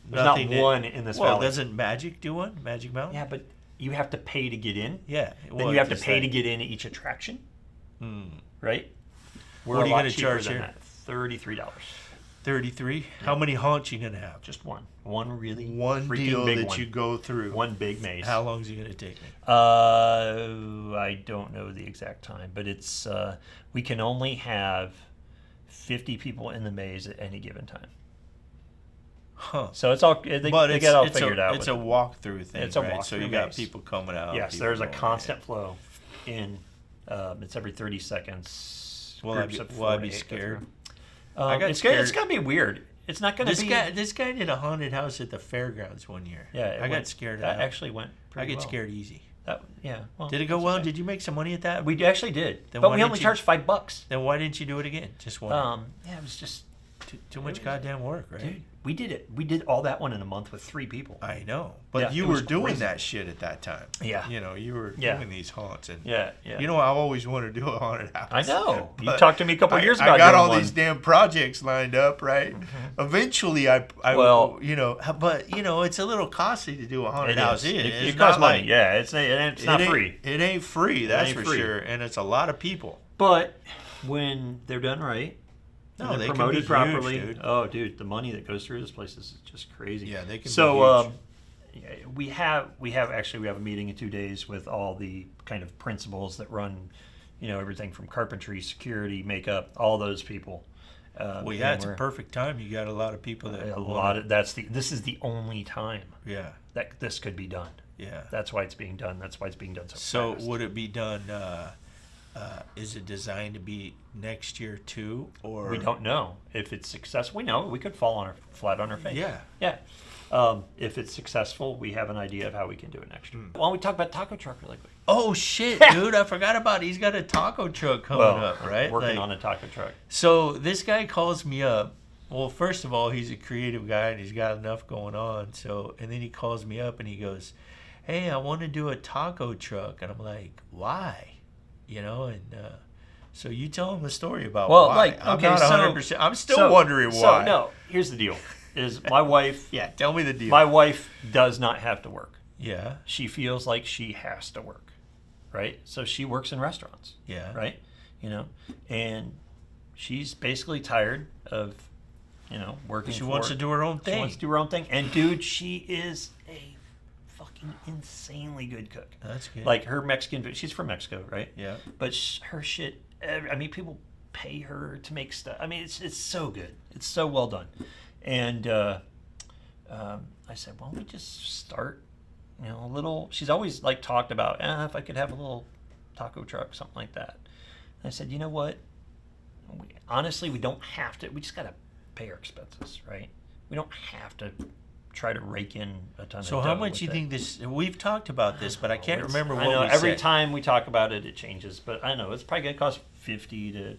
There's not one in this valley. Well, doesn't Magic do one? Magic Mountain? Yeah, but you have to pay to get in. Yeah. Then you have to pay to get in each attraction. Right? What are you going to charge here? $33. 33? Yeah. How many haunts you going to have? Just one. One deal big that one. you go through. One big maze. How long is it going to take me? I don't know the exact time, but it's we can only have 50 people in the maze at any given time. Huh. So it's all they get all figured out. It's a walkthrough thing. It's a right? walkthrough. So you got people coming out. Yes, there's a constant flow in. It's every 30 seconds. Will I be scared? It's going to be weird. it's not going to be. This guy did a haunted house at the fairgrounds one year. Yeah, I got scared of that. that. Actually went pretty I get well. scared easy. Well, did it go well? okay. Did you make some money at that? We actually did, Then but why we only didn't you- charged $5. Then why didn't you do it again? Just one. It was just Too much goddamn work, right? dude. We did it. We did all that one in a month with 3 people. I know, but Yeah, you it were was doing crazy. that shit at that time. Yeah. You know, you were Yeah. doing these haunts, and Yeah. you know, I always wanted to do a haunted house. I know. You But talked to me a couple years ago. I got doing all one. these damn projects lined up, right? Eventually, Well- you know, but you know, it's a little costly to do a haunted It house. is. It's It not costs money. like- Yeah, it's not ain't- free. It ain't free, that's ain't for free. sure, and it's a lot of people. But when they're done right, No, and they they're can be promoted huge, properly. dude. Oh, dude, the money that goes through this place is just crazy. Yeah, they can. So be huge. we have a meeting in 2 days with all the kind of principals that run, you know, everything from carpentry, security, makeup, all those people. Well, yeah, it's a perfect time. You got a lot of people that This is the only time Yeah, that this could be done. yeah. That's why it's being done. That's why it's being done so So fast. would it be done? Is it designed to be next year too, or We don't know if it's successful. We know we could fall flat on our face. Yeah. Yeah. If it's successful, we have an idea of how we can do it next year. Why don't we talk about taco truck really quick? Oh shit, dude! I forgot about it. He's got a taco truck coming up, right? Working on a taco truck. So this guy calls me up. Well, first of all, he's a creative guy and he's got enough going on. So, and then he calls me up and he goes, "Hey, I want to do a taco truck," and I'm like, "Why?" You know, and so you tell him the story about why. I'm not 100%. I'm still wondering why. So no, here's the deal: is my wife. Yeah, tell me the deal. My wife does not have to work. Yeah. She feels like she has to work, right? So she works in restaurants. Yeah. Right. You know, and she's basically tired of, you know, working. She wants to do her own thing. She wants to do her own thing, and dude, she is a fucking insanely good cook. That's good. Like her Mexican food, she's from Mexico, right? Yeah. But her shit, I mean, people pay her to make stuff. I mean, it's so good. It's so well done. And I said, why don't we just start, you know, a little. She's always like talked about, if I could have a little taco truck, something like that. And I said, you know what? Honestly, we don't have to. We just got to pay our expenses, right? We don't have to try to rake in a ton of So dough how much with you it. think this? We've talked about this, but I can't remember what I know we every said. time we talk about it, it changes. But I know it's probably gonna cost $50,000 to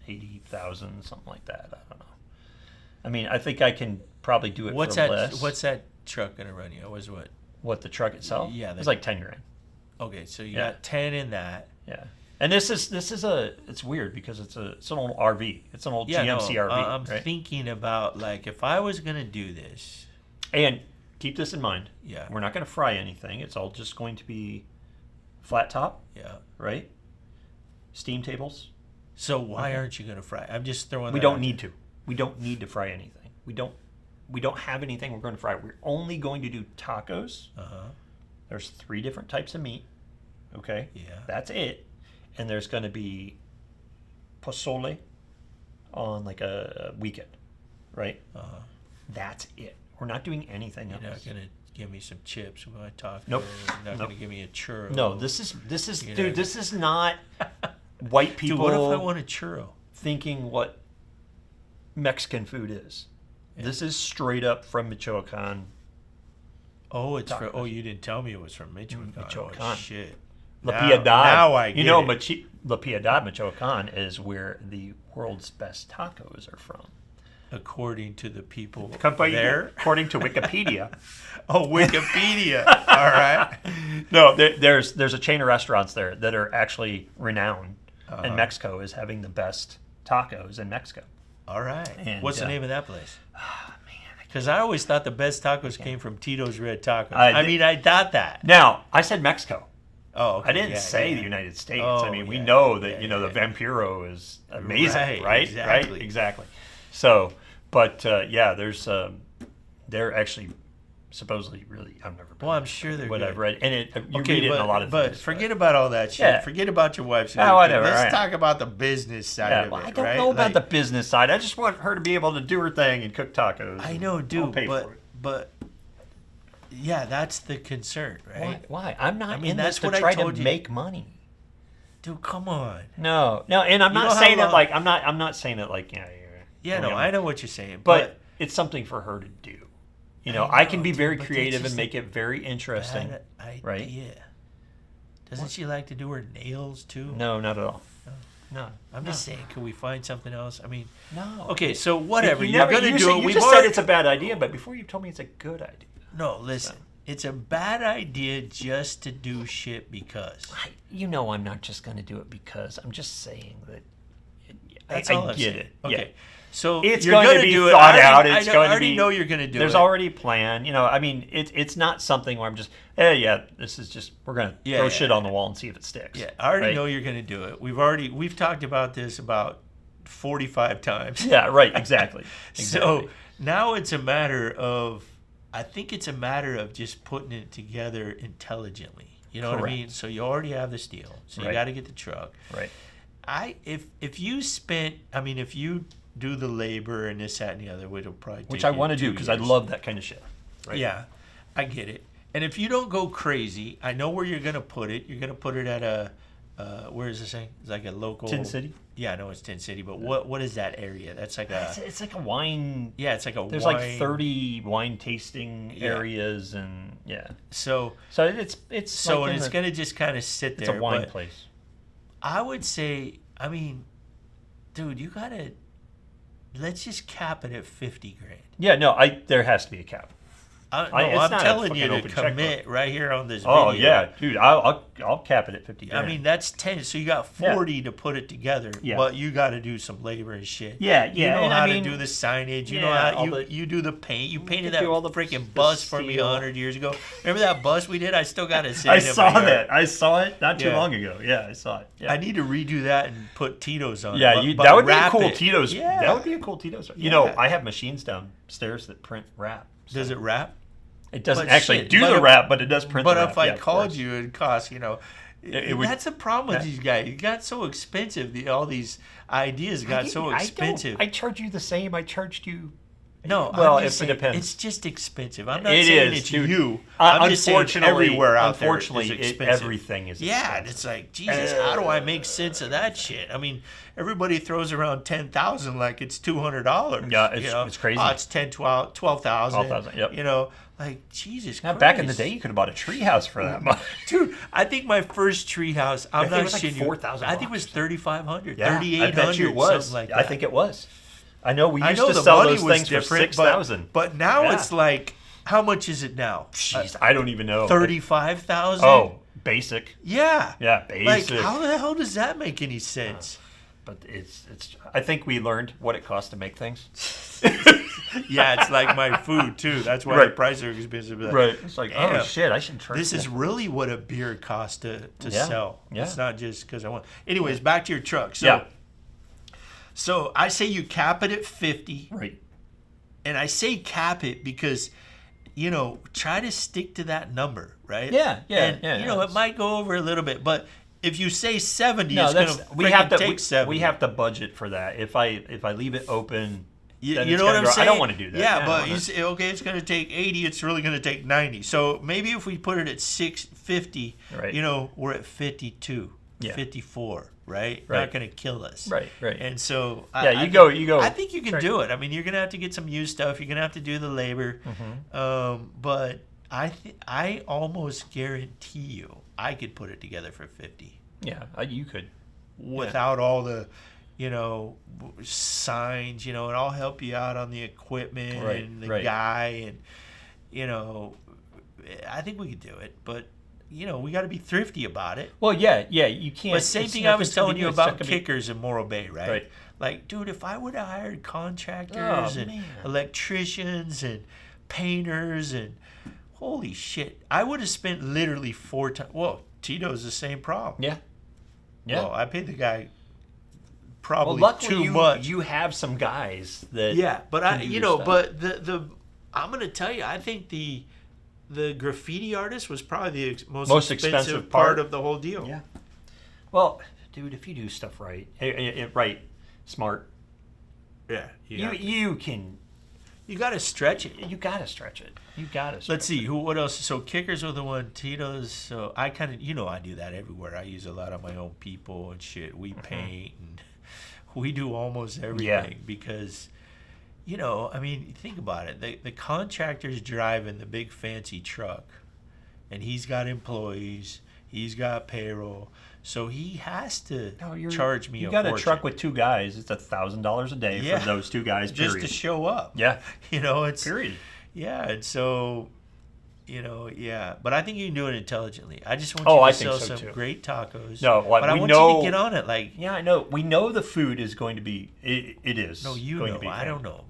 $180,000, something like that. I don't know. I mean, I think I can probably do it What's for that? less. What's that truck gonna run you? Was what? What, the truck itself? Yeah, it's like $10,000. Okay, so you Yeah. got 10 in that. Yeah. And it's weird because it's an old RV. It's an old GMC RV. I'm right? thinking about, like, if I was gonna do this. And keep this in mind. Yeah. We're not going to fry anything. It's all just going to be flat top, Yeah. right? Steam tables. So why aren't you gonna fry? I'm just throwing. We that don't out need to. We don't need to fry anything. We don't have anything we're going to fry. We're only going to do tacos. there. Uh-huh. There's 3 different types of meat. Okay? Yeah. That's it. And there's going to be pozole on like a weekend, right? Uh-huh. That's it. We're not doing anything You're else. not gonna give me some chips when I talk. Nope. You're not Nope. gonna give me a churro. No, this is You dude, know. this is not white Dude, people what if I want a churro? thinking what Mexican food is. This is straight up from Michoacan. Oh, it's from. Tacos. Oh, you didn't tell me it was from Michoacan. Oh, Michoacan. shit. La Now- Piedad. Now I get you know, it. La Piedad, Michoacan is where the world's best tacos are from. According to the people According there. according to Wikipedia. Oh, Wikipedia. All right. No, there's a chain of restaurants there that are actually renowned Uh-huh. in Mexico as having the best tacos in Mexico. All right. And, What's the name of that place? Because I always thought the best tacos came from Tito's Red Tacos. I I mean, I thought that. Now, I said Mexico. Oh, okay. I didn't Yeah, say yeah. the United States. Oh, I mean, we yeah, know that, yeah, you know, yeah. the Vampiro is amazing, Right, right? exactly. Right? Exactly. So, but yeah, there's, they're actually supposedly really, I've never been Well, there, I'm sure they're what good. I've read. And you read it in a lot of but things. forget about all that shit. Yeah. Forget about your wife's. whatever, Let's right. talk about the business side Yeah, of well, it. I don't right? know about Like, the business side. I just want her to be able to do her thing and cook tacos. I know, I'll dude, pay but for it. but yeah, that's the concern, right? Why? I'm not I mean, in that's this to what I try to told you. make money. Dude, come on. No, and I'm You know not how saying it long- like I'm not saying it like, yeah, Yeah, no, I know what you're saying, but it's something for her to do. You know, I can be very creative and just make it very interesting. Bad right? idea. Doesn't she like to do her nails too? No, not at all. No. I'm just saying, can we find something else? I mean, No. okay, so whatever. You You're never- going to you do said- it. You We've just already, said it's a bad idea, but before you told me it's a good idea. No, listen. It's a bad idea just to do shit because. You know I'm not just going to do it because. I'm just saying that That's I all I'm get saying. it. Okay. Yeah. So It's you're going to gonna be do it. thought I out. already- It's I going to already be. know you're going to do There's it. already a plan. You know, I mean, it's not something where I'm just, this is just, we're going to throw shit on the wall and see if it sticks. Yeah, I already right? know you're going to do it. We've talked about this about 45 times. Yeah, right, exactly. So now it's a matter of, I think it's a matter of just putting it together intelligently. You know what I mean? So you already have the steel. So you got to get the truck. Right. If you do the labor and this, that, and the other, which will probably take Which I you want to do 2 because I years. love that kind of shit. Right? Yeah, I get it. And if you don't go crazy, I know where you're going to put it. You're going to put it at a, where is this thing? It's like a local. Tin City? Yeah, I know it's Tin City, but what is that area? That's like a. It's like a wine. Yeah, it's like a There's wine. like 30 wine tasting areas and So it's so like and it's going to just kind of sit it's there. a wine but place. I would say, I mean, dude, you got to. Let's just cap it at 50 grand. Yeah, no, there has to be a cap. I'm it's not a telling you fucking to open commit checkbook. right here on this video. Oh yeah, dude, I'll cap it at 50 grand. I mean, that's 10. So you got 40 to put it together. Yeah. But you got to do some labor and shit. Yeah, You yeah, know and how I to mean, do the signage. You know yeah, how all the- you do the paint. You painted could that do all the freaking bus for me steel. 100 years ago. Remember that bus we did? I still got it sitting I in my saw yard. that. I saw it not too Yeah. long ago. Yeah, I saw it. Yeah, I need to redo that and put Tito's on yeah, it. that would be a wrap cool it. Tito's. Yeah. That would be a cool Tito's. You know, Yeah. I have machines downstairs that print wrap. So Does it wrap? It doesn't But actually shit, do but the if- wrap, but it does print But the wrap. if I Yeah, of called course. you, it'd cost, It would- that's the problem with these guys. It got so expensive. All these ideas got so expensive. I charge you the same I charged you. No, well, I'm just saying, it depends. it's just expensive. I'm not It saying is, it's dude. you. I'm just saying Unfortunately, everywhere out there unfortunately, is expensive. everything is Yeah, expensive. and it's like, Jesus, how do I make sense of that shit? I mean, everybody throws around 10,000 like it's $200. Yeah, it's crazy. Oh, it's 10, 12,000. 12,000, yep. You know, like, Jesus Now, Christ. back in the day, you could have bought a treehouse for that much. Dude, I think my first treehouse, I'm think not it was like shitting you. $4,000 I think it was 3,500, Yeah, 3,800, I bet you it was. something like that. I think it was. I know we I used know to the sell money those was things for different, 6,000. But now Yeah. it's like, how much is it now? Jeez, I don't even know. 35,000? Oh, basic. Yeah. Yeah, Like, basic. how the hell does that make any sense? But it's. I think we learned what it costs to make things. Yeah, it's like my food, too. That's why Right. the prices are expensive. Like, Right. It's like, damn, oh shit, I should try This is really what a beer costs to Yeah. sell. Yeah. It's not just because I want. Anyways, back to your truck. So, Yeah. So I say you cap it at 50. Right. And I say cap it because, try to stick to that number, right? Yeah, yeah, And, yeah, it might go over a little bit, but if you say 70, No, it's going that's to we have to take 70. we have to budget for that. If I leave it open, then You it's know what gonna I'm grow. saying? I don't want to do that. Yeah, I don't but wanna- you say, okay, it's going to take 80. It's really going to take 90. So maybe if we put it at 650, Right. we're at 52, Yeah. 54, right? Right. Not going to kill us. Right, right. And so Yeah, you go. I think you can Right. do it. I mean, you're going to have to get some used stuff. You're going to have to do the labor. But I almost guarantee you I could put it together for 50 Yeah, you could. without all the signs, and I'll help you out on the equipment Right, and the right. guy, and I think we could do it, but we got to be thrifty about it. Well, yeah, you can't. But same it's thing I was nothing's gonna telling be you good. It's not about gonna be- kickers in Morro Bay, right? Right. Like, dude, if I would have hired contractors Oh, and man. electricians and painters and holy shit, I would have spent literally 4 times. Well, Tito's the same problem. Yeah. Yeah. Well, I paid the guy Well, probably luckily too much. you have some guys that. Yeah, but can do your stuff. but the I'm gonna tell you, I think the graffiti artist was probably the most expensive part of the whole deal. Yeah. Well, dude, if you do stuff right, right, smart, Yeah. you can. You got to stretch it. You gotta stretch it. You gotta. Stretch Let's see what else. So kickers were the one. Tito's. So I kind of, I do that everywhere. I use a lot of my own people and shit. We paint and we do almost everything because you know, I mean, think about it. The contractor's driving the big fancy truck, and he's got employees, he's got payroll, so he has to charge me a fortune. You got a truck with 2 guys, it's $1,000 a day for those 2 guys, just period. to show up. Yeah. You know, it's... Period. Yeah, and so... You know, yeah, but I think you can do it intelligently. I just want you to sell some great tacos. No, but I want you to get on it. Like, yeah, I know. We know the food is going to be. It is. No, you going know. To be I don't know.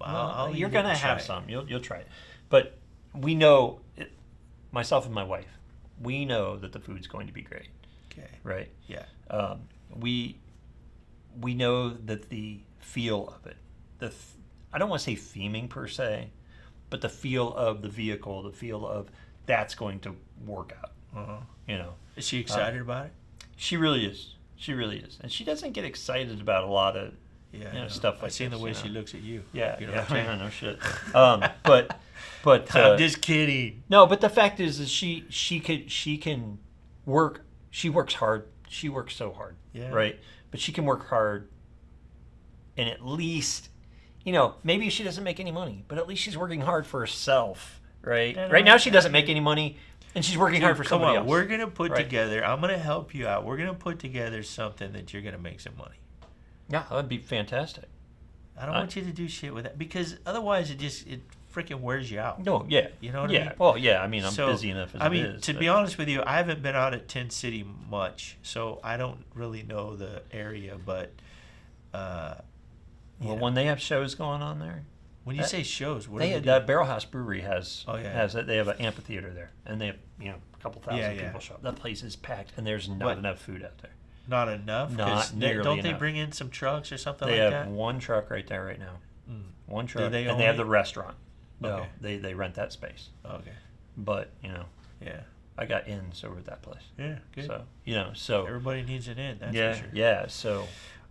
You're going to have some. You'll try it. But we know, myself and my wife, we know that the food's going to be great. Okay. Right. Yeah. We know that the feel of it. I don't want to say theming per se, but the feel of the vehicle, the feel of that's going to work out. You know, is she excited about it? She really is. She really is, and she doesn't get excited about a lot of stuff like that. I've seen the way she looks at you. Yeah, you know yeah, no shit. But I'm just kidding. No, but the fact is she can work. She works hard. She works so hard. Yeah. Right. But she can work hard, and at least, you know, maybe she doesn't make any money, but at least she's working hard for herself. Right. Right now she doesn't make any money, and she's working hard for somebody else. We're gonna put together. I'm gonna help you out. We're gonna put together something that you're gonna make some money. Yeah, that'd be fantastic. I don't want you to do shit with that, because otherwise it freaking wears you out. No, yeah. You know what I mean? Well, yeah. I mean, I'm busy enough as it is. To be honest with you, I haven't been out at Tent City much, so I don't really know the area. But when they have shows going on there. When you say shows, what the Barrel House Brewery has. Oh yeah. Has they have an amphitheater there, and they have a couple thousand people show up. That place is packed, and there's not enough food out there. Not enough. Not nearly Don't enough. They bring in some trucks or something they like that? They have one truck right there right now. One truck, and they have the restaurant. No, okay. they rent that space. Okay. But you know. Yeah. I got inns over at that place. Yeah. Good. So everybody needs an inn. That's for sure. Yeah. So.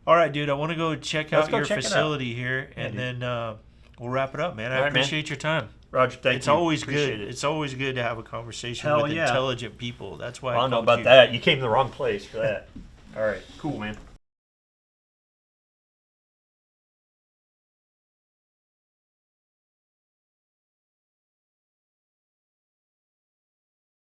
All right, dude. I want to go check out your facility here, and then. We'll wrap it up, man. I appreciate your time. Roger, thank you. It's always good. It's always good to have a conversation with intelligent people. That's why I don't know about that. You came to the wrong place for that. All right. Cool, man.